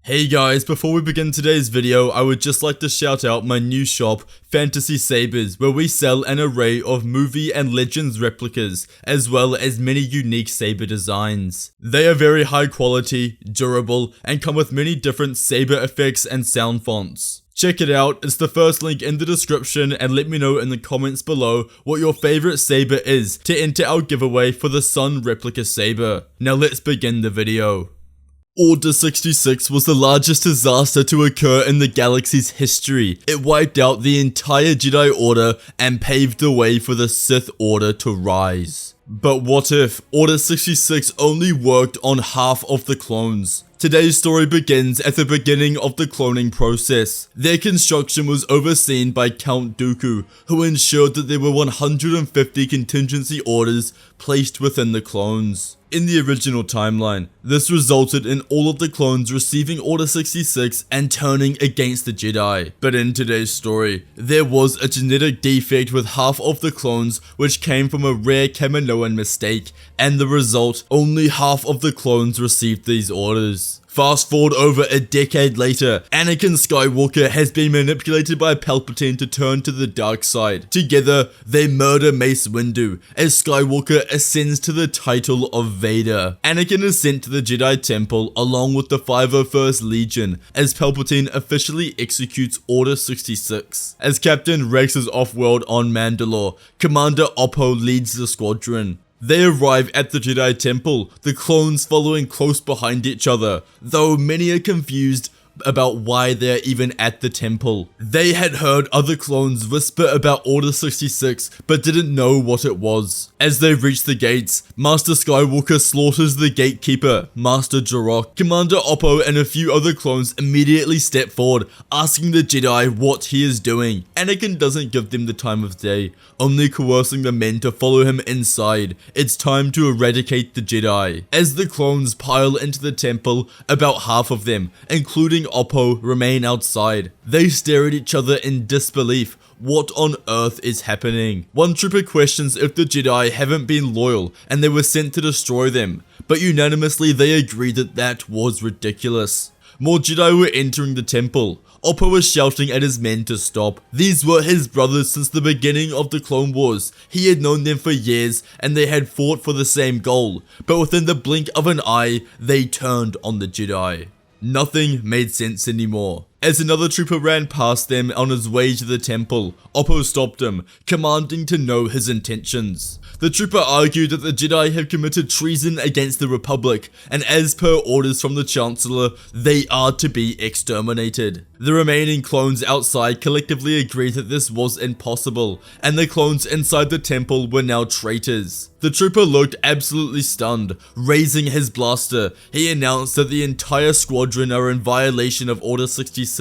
Hey guys, before we begin today's video, I would just like to shout out my new shop, Fantasy Sabers, where we sell an array of movie and legends replicas, as well as many unique saber designs. They are very high quality, durable, and come with many different saber effects and sound fonts. Check it out, it's the first link in the description, and let me know in the comments below what your favorite saber is to enter our giveaway for the Sun replica saber. Now let's begin the video. Order 66 was the largest disaster to occur in the galaxy's history. It wiped out the entire Jedi Order and paved the way for the Sith Order to rise. But what if Order 66 only worked on half of the clones? Today's story begins at the beginning of the cloning process. Their construction was overseen by Count Dooku, who ensured that there were 150 contingency orders placed within the clones. In the original timeline, this resulted in all of the clones receiving Order 66 and turning against the Jedi. But in today's story, there was a genetic defect with half of the clones which came from a rare Kaminoan mistake, and the result, only half of the clones received these orders. Fast forward over a decade later, Anakin Skywalker has been manipulated by Palpatine to turn to the dark side. Together, they murder Mace Windu as Skywalker ascends to the title of Vader. Anakin is sent to the Jedi Temple along with the 501st Legion as Palpatine officially executes Order 66. As Captain Rex is off-world on Mandalore, Commander Oppo leads the squadron. They arrive at the Jedi Temple, the clones following close behind each other, though many are confused about why they are even at the temple. They had heard other clones whisper about Order 66, but didn't know what it was. As they reach the gates, Master Skywalker slaughters the gatekeeper, Master Jarok. Commander Oppo and a few other clones immediately step forward, asking the Jedi what he is doing. Anakin doesn't give them the time of day, only coercing the men to follow him inside. It's time to eradicate the Jedi. As the clones pile into the temple, about half of them, including Oppo, remain outside. They stare at each other in disbelief. What on earth is happening? One trooper questions if the Jedi haven't been loyal and they were sent to destroy them, but unanimously they agree that that was ridiculous. More Jedi were entering the temple. Oppo was shouting at his men to stop. These were his brothers since the beginning of the Clone Wars. He had known them for years and they had fought for the same goal, but within the blink of an eye, they turned on the Jedi. Nothing made sense anymore. As another trooper ran past them on his way to the temple, Oppo stopped him, commanding to know his intentions. The trooper argued that the Jedi have committed treason against the Republic, and as per orders from the Chancellor, they are to be exterminated. The remaining clones outside collectively agreed that this was impossible, and the clones inside the temple were now traitors. The trooper looked absolutely stunned. Raising his blaster, he announced that the entire squadron are in violation of Order 66,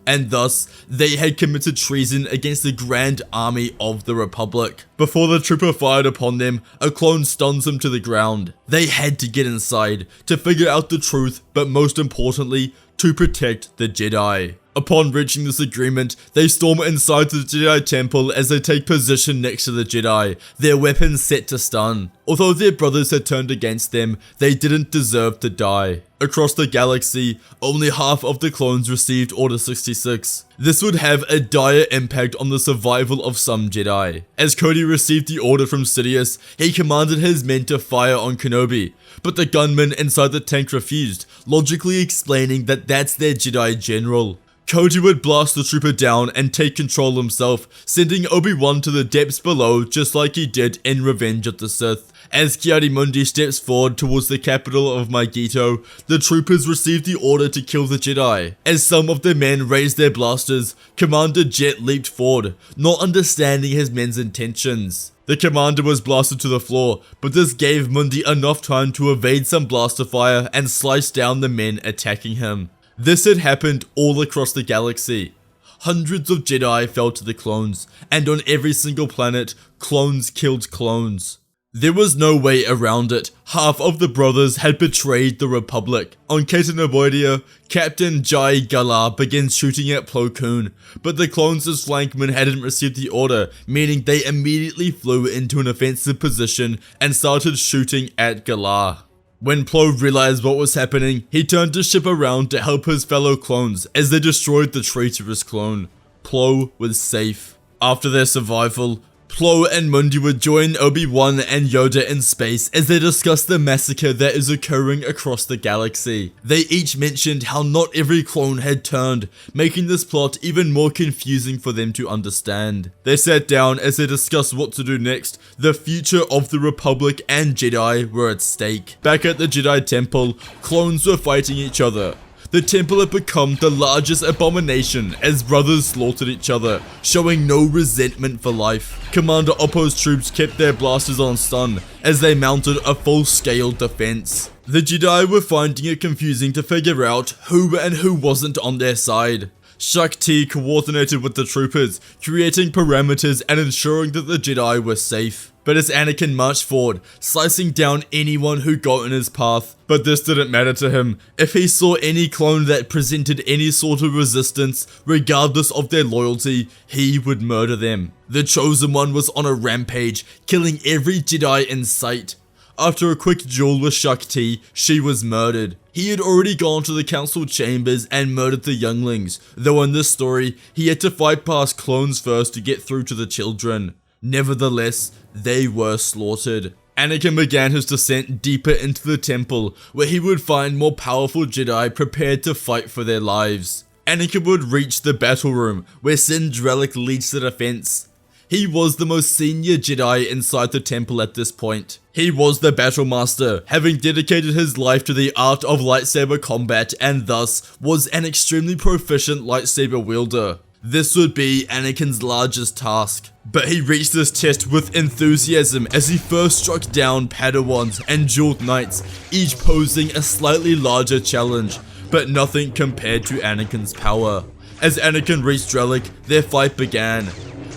and thus, they had committed treason against the Grand Army of the Republic. Before the trooper fired upon them, a clone stuns him to the ground. They had to get inside, to figure out the truth, but most importantly, to protect the Jedi. Upon reaching this agreement, they storm inside the Jedi Temple as they take position next to the Jedi, their weapons set to stun. Although their brothers had turned against them, they didn't deserve to die. Across the galaxy, only half of the clones received Order 66. This would have a dire impact on the survival of some Jedi. As Cody received the order from Sidious, he commanded his men to fire on Kenobi, but the gunman inside the tank refused, logically explaining that that's their Jedi general. Cody would blast the trooper down and take control himself, sending Obi-Wan to the depths below just like he did in Revenge of the Sith. As Ki-Adi-Mundi steps forward towards the capital of Megiddo, the troopers receive the order to kill the Jedi. As some of the men raised their blasters, Commander Jet leaped forward, not understanding his men's intentions. The commander was blasted to the floor, but this gave Mundi enough time to evade some blaster fire and slice down the men attacking him. This had happened all across the galaxy. Hundreds of Jedi fell to the clones, and on every single planet, clones killed clones. There was no way around it. Half of the brothers had betrayed the Republic. On Ketanaboidia, Captain Jai Gala begins shooting at Plo Koon, but the clones' flankmen hadn't received the order, meaning they immediately flew into an offensive position and started shooting at Gala. When Plo realized what was happening, he turned his ship around to help his fellow clones as they destroyed the traitorous clone. Plo was safe. After their survival, Plo and Mundi would join Obi-Wan and Yoda in space as they discussed the massacre that is occurring across the galaxy. They each mentioned how not every clone had turned, making this plot even more confusing for them to understand. They sat down as they discussed what to do next. The future of the Republic and Jedi were at stake. Back at the Jedi Temple, clones were fighting each other. The temple had become the largest abomination as brothers slaughtered each other, showing no resentment for life. Commander Oppo's troops kept their blasters on stun as they mounted a full-scale defense. The Jedi were finding it confusing to figure out who and who wasn't on their side. Shakti coordinated with the troopers, creating parameters and ensuring that the Jedi were safe. But as Anakin marched forward, slicing down anyone who got in his path, but this didn't matter to him. If he saw any clone that presented any sort of resistance, regardless of their loyalty, he would murder them. The Chosen One was on a rampage, killing every Jedi in sight. After a quick duel with Shakti, she was murdered. He had already gone to the council chambers and murdered the younglings, though in this story, he had to fight past clones first to get through to the children. Nevertheless, they were slaughtered. Anakin began his descent deeper into the temple, where he would find more powerful Jedi prepared to fight for their lives. Anakin would reach the battle room, where Drellic leads the defense. He was the most senior Jedi inside the temple at this point. He was the battle master, having dedicated his life to the art of lightsaber combat and thus was an extremely proficient lightsaber wielder. This would be Anakin's largest task, but he reached this test with enthusiasm as he first struck down Padawans and Jeweled Knights, each posing a slightly larger challenge, but nothing compared to Anakin's power. As Anakin reached Drellic, their fight began.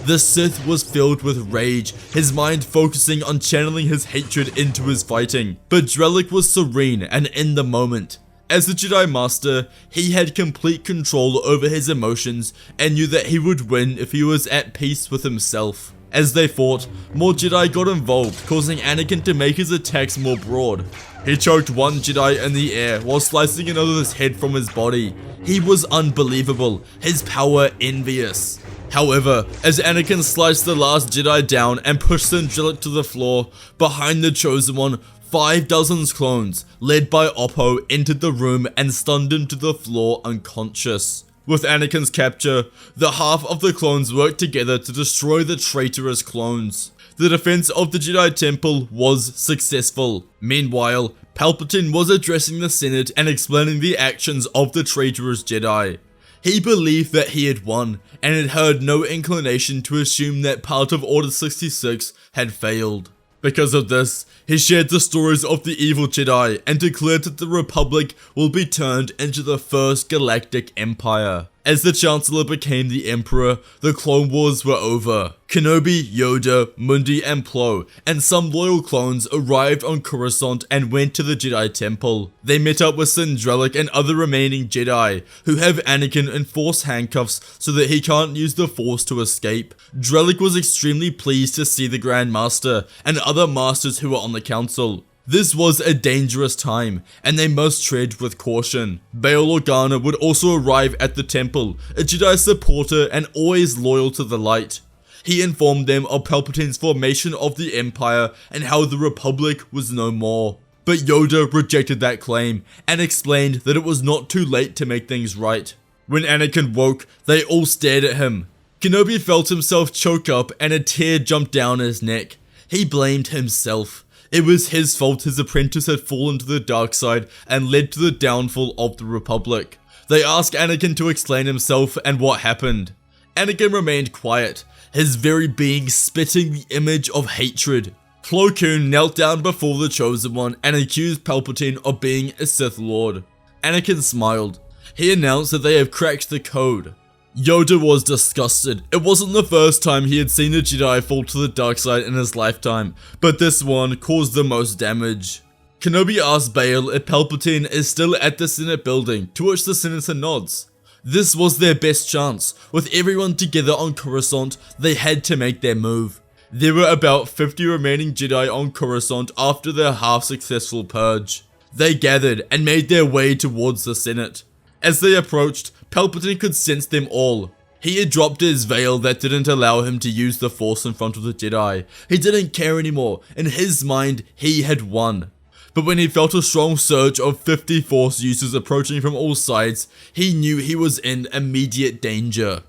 The Sith was filled with rage, his mind focusing on channeling his hatred into his fighting, but Drellic was serene and in the moment. As the Jedi Master, he had complete control over his emotions and knew that he would win if he was at peace with himself. As they fought, more Jedi got involved, causing Anakin to make his attacks more broad. He choked one Jedi in the air while slicing another's head from his body. He was unbelievable, his power envious. However, as Anakin sliced the last Jedi down and pushed Drellic to the floor, behind the Chosen One, 5 dozen clones, led by Oppo, entered the room and stunned him to the floor unconscious. With Anakin's capture, the half of the clones worked together to destroy the traitorous clones. The defense of the Jedi Temple was successful. Meanwhile, Palpatine was addressing the Senate and explaining the actions of the traitorous Jedi. He believed that he had won, and had heard no inclination to assume that part of Order 66 had failed. Because of this, he shared the stories of the evil Jedi and declared that the Republic will be turned into the first Galactic Empire. As the Chancellor became the Emperor, the Clone Wars were over. Kenobi, Yoda, Mundi, and Plo, and some loyal clones arrived on Coruscant and went to the Jedi Temple. They met up with Drellic and other remaining Jedi, who have Anakin in Force handcuffs so that he can't use the Force to escape. Drellic was extremely pleased to see the Grand Master and other Masters who were on the Council. This was a dangerous time, and they must tread with caution. Bail Organa would also arrive at the temple, a Jedi supporter and always loyal to the light. He informed them of Palpatine's formation of the Empire and how the Republic was no more. But Yoda rejected that claim, and explained that it was not too late to make things right. When Anakin woke, they all stared at him. Kenobi felt himself choke up and a tear jumped down his neck. He blamed himself. It was his fault his apprentice had fallen to the dark side and led to the downfall of the Republic. They asked Anakin to explain himself and what happened. Anakin remained quiet, his very being spitting the image of hatred. Plo Koon knelt down before the Chosen One and accused Palpatine of being a Sith Lord. Anakin smiled. He announced that they have cracked the code. Yoda was disgusted. It wasn't the first time he had seen a Jedi fall to the dark side in his lifetime, but this one caused the most damage. Kenobi asked Bail if Palpatine is still at the Senate building, to which the senator nods. This was their best chance. With everyone together on Coruscant, they had to make their move. There were about 50 remaining Jedi on Coruscant after their half-successful purge. They gathered and made their way towards the Senate. As they approached, Palpatine could sense them all. He had dropped his veil that didn't allow him to use the Force in front of the Jedi. He didn't care anymore. In his mind, he had won. But when he felt a strong surge of 50 Force users approaching from all sides, he knew he was in immediate danger.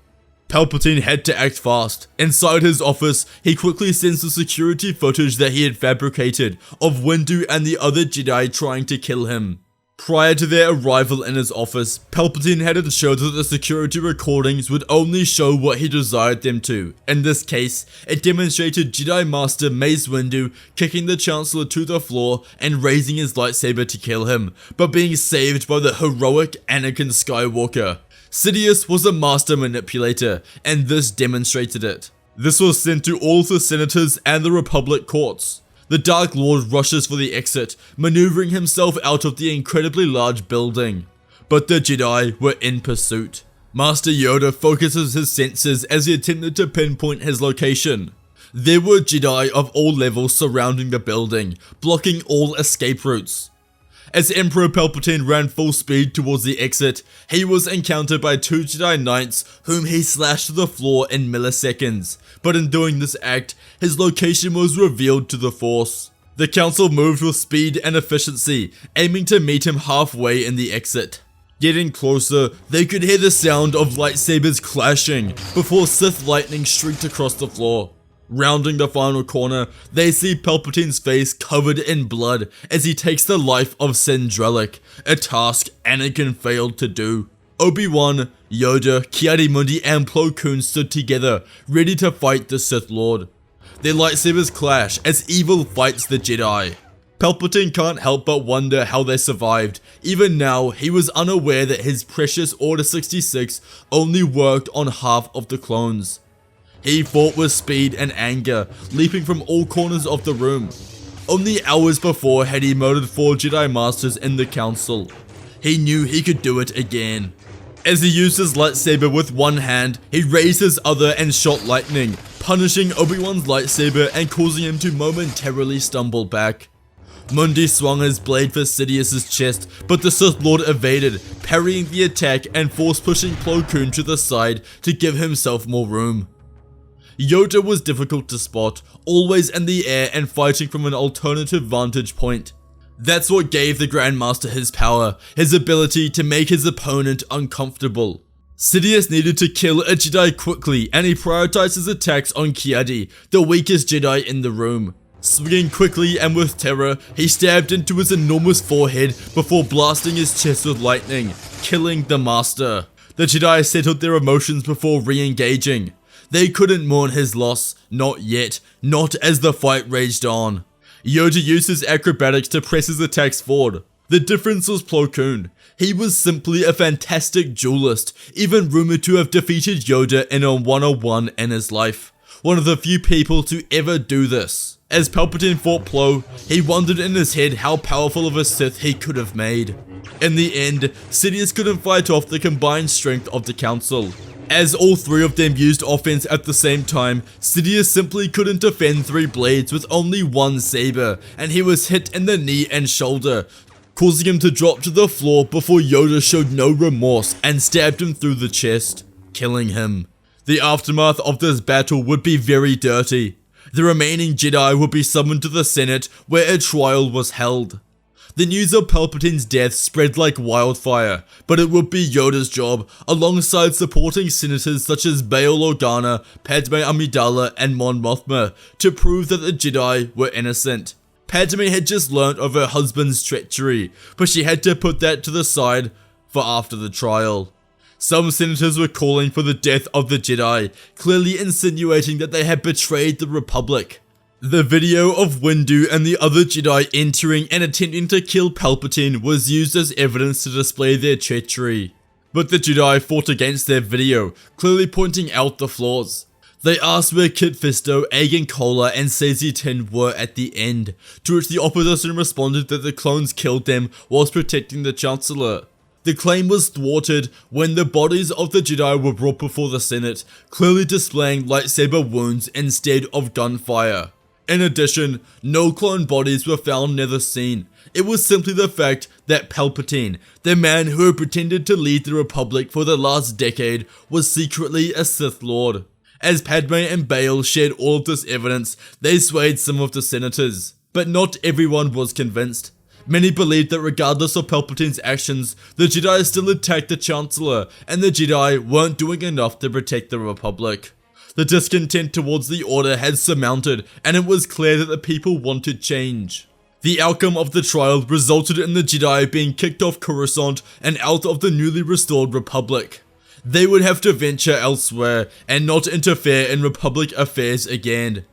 Palpatine had to act fast. Inside his office, he quickly sends the security footage that he had fabricated of Windu and the other Jedi trying to kill him. Prior to their arrival in his office, Palpatine had ensured that the security recordings would only show what he desired them to. In this case, it demonstrated Jedi Master Mace Windu kicking the Chancellor to the floor and raising his lightsaber to kill him, but being saved by the heroic Anakin Skywalker. Sidious was a master manipulator, and this demonstrated it. This was sent to all the senators and the Republic courts. The Dark Lord rushes for the exit, maneuvering himself out of the incredibly large building. But the Jedi were in pursuit. Master Yoda focuses his senses as he attempted to pinpoint his location. There were Jedi of all levels surrounding the building, blocking all escape routes. As Emperor Palpatine ran full speed towards the exit, he was encountered by 2 Jedi Knights whom he slashed to the floor in milliseconds, but in doing this act, his location was revealed to the Force. The Council moved with speed and efficiency, aiming to meet him halfway in the exit. Getting closer, they could hear the sound of lightsabers clashing before Sith lightning streaked across the floor. Rounding the final corner, they see Palpatine's face covered in blood as he takes the life of Sindrellic, a task Anakin failed to do. Obi-Wan, Yoda, Ki-Adi-Mundi and Plo Koon stood together, ready to fight the Sith Lord. Their lightsabers clash as evil fights the Jedi. Palpatine can't help but wonder how they survived. Even now, he was unaware that his precious Order 66 only worked on half of the clones. He fought with speed and anger, leaping from all corners of the room. Only hours before had he murdered 4 Jedi Masters in the Council. He knew he could do it again. As he used his lightsaber with one hand, he raised his other and shot lightning, punishing Obi-Wan's lightsaber and causing him to momentarily stumble back. Mundi swung his blade for Sidious's chest, but the Sith Lord evaded, parrying the attack and force-pushing Plo Koon to the side to give himself more room. Yoda was difficult to spot, always in the air and fighting from an alternative vantage point. That's what gave the Grandmaster his power, his ability to make his opponent uncomfortable. Sidious needed to kill a Jedi quickly, and he prioritized his attacks on Ki-Adi, the weakest Jedi in the room. Swinging quickly and with terror, he stabbed into his enormous forehead before blasting his chest with lightning, killing the Master. The Jedi settled their emotions before re-engaging. They couldn't mourn his loss, not yet, not as the fight raged on. Yoda used his acrobatics to press his attacks forward. The difference was Plo Koon. He was simply a fantastic duelist, even rumored to have defeated Yoda in a 1-on-1 in his life. One of the few people to ever do this. As Palpatine fought Plo, he wondered in his head how powerful of a Sith he could have made. In the end, Sidious couldn't fight off the combined strength of the Council. As all 3 of them used offense at the same time, Sidious simply couldn't defend 3 blades with only 1 saber, and he was hit in the knee and shoulder, causing him to drop to the floor before Yoda showed no remorse and stabbed him through the chest, killing him. The aftermath of this battle would be very dirty. The remaining Jedi would be summoned to the Senate where a trial was held. The news of Palpatine's death spread like wildfire, but it would be Yoda's job, alongside supporting senators such as Bail Organa, Padme Amidala, and Mon Mothma, to prove that the Jedi were innocent. Padme had just learnt of her husband's treachery, but she had to put that to the side for after the trial. Some senators were calling for the death of the Jedi, clearly insinuating that they had betrayed the Republic. The video of Windu and the other Jedi entering and attempting to kill Palpatine was used as evidence to display their treachery. But the Jedi fought against their video, clearly pointing out the flaws. They asked where Kit Fisto, Agen Kola, and Saesee Tiin were at the end, to which the opposition responded that the clones killed them whilst protecting the Chancellor. The claim was thwarted when the bodies of the Jedi were brought before the Senate, clearly displaying lightsaber wounds instead of gunfire. In addition, no clone bodies were found near the scene, It was simply the fact that Palpatine, the man who had pretended to lead the Republic for the last decade, was secretly a Sith Lord. As Padme and Bail shared all of this evidence, they swayed some of the senators. But not everyone was convinced. Many believed that regardless of Palpatine's actions, the Jedi still attacked the Chancellor, and the Jedi weren't doing enough to protect the Republic. The discontent towards the Order had surmounted, and it was clear that the people wanted change. The outcome of the trial resulted in the Jedi being kicked off Coruscant and out of the newly restored Republic. They would have to venture elsewhere and not interfere in Republic affairs again.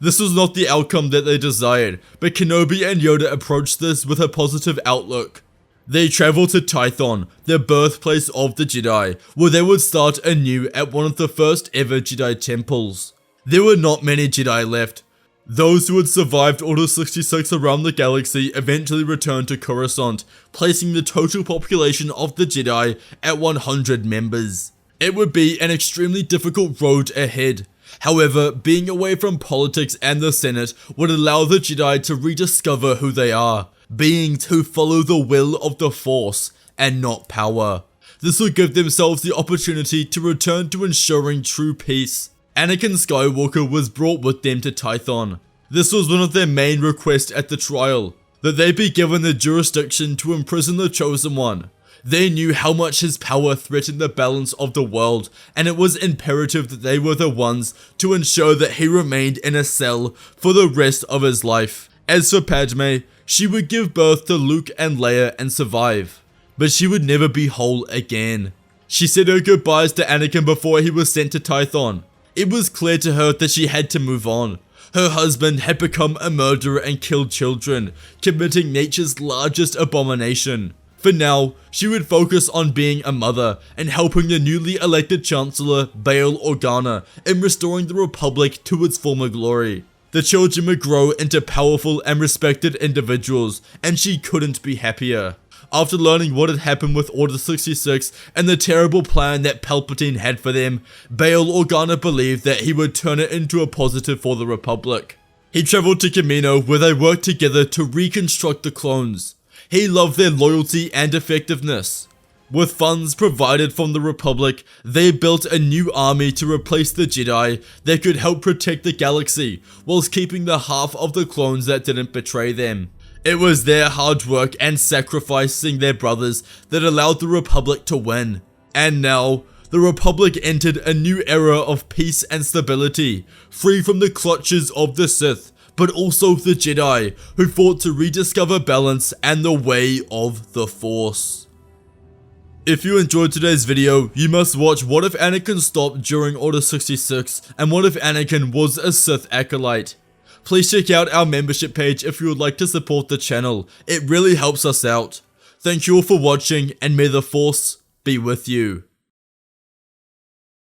This was not the outcome that they desired, but Kenobi and Yoda approached this with a positive outlook. They traveled to Tython, the birthplace of the Jedi, where they would start anew at one of the first ever Jedi temples. There were not many Jedi left. Those who had survived Order 66 around the galaxy eventually returned to Coruscant, placing the total population of the Jedi at 100 members. It would be an extremely difficult road ahead. However, being away from politics and the Senate would allow the Jedi to rediscover who they are, beings who follow the will of the Force and not power. This would give themselves the opportunity to return to ensuring true peace. Anakin Skywalker was brought with them to Tython. This was one of their main requests at the trial, that they be given the jurisdiction to imprison the Chosen One. They knew how much his power threatened the balance of the world, and it was imperative that they were the ones to ensure that he remained in a cell for the rest of his life. As for Padme, she would give birth to Luke and Leia and survive, but she would never be whole again. She said her goodbyes to Anakin before he was sent to Tython. It was clear to her that she had to move on. Her husband had become a murderer and killed children, committing nature's largest abomination. For now, she would focus on being a mother and helping the newly elected Chancellor, Bail Organa, in restoring the Republic to its former glory. The children would grow into powerful and respected individuals, and she couldn't be happier. After learning what had happened with Order 66 and the terrible plan that Palpatine had for them, Bail Organa believed that he would turn it into a positive for the Republic. He traveled to Kamino, where they worked together to reconstruct the clones. He loved their loyalty and effectiveness. With funds provided from the Republic, they built a new army to replace the Jedi that could help protect the galaxy, whilst keeping the half of the clones that didn't betray them. It was their hard work and sacrificing their brothers that allowed the Republic to win. And now, the Republic entered a new era of peace and stability, free from the clutches of the Sith, but also the Jedi, who fought to rediscover balance and the way of the Force. If you enjoyed today's video, you must watch What If Anakin Stopped During Order 66 and What If Anakin Was a Sith Acolyte. Please check out our membership page if you would like to support the channel. It really helps us out. Thank you all for watching, and may the Force be with you.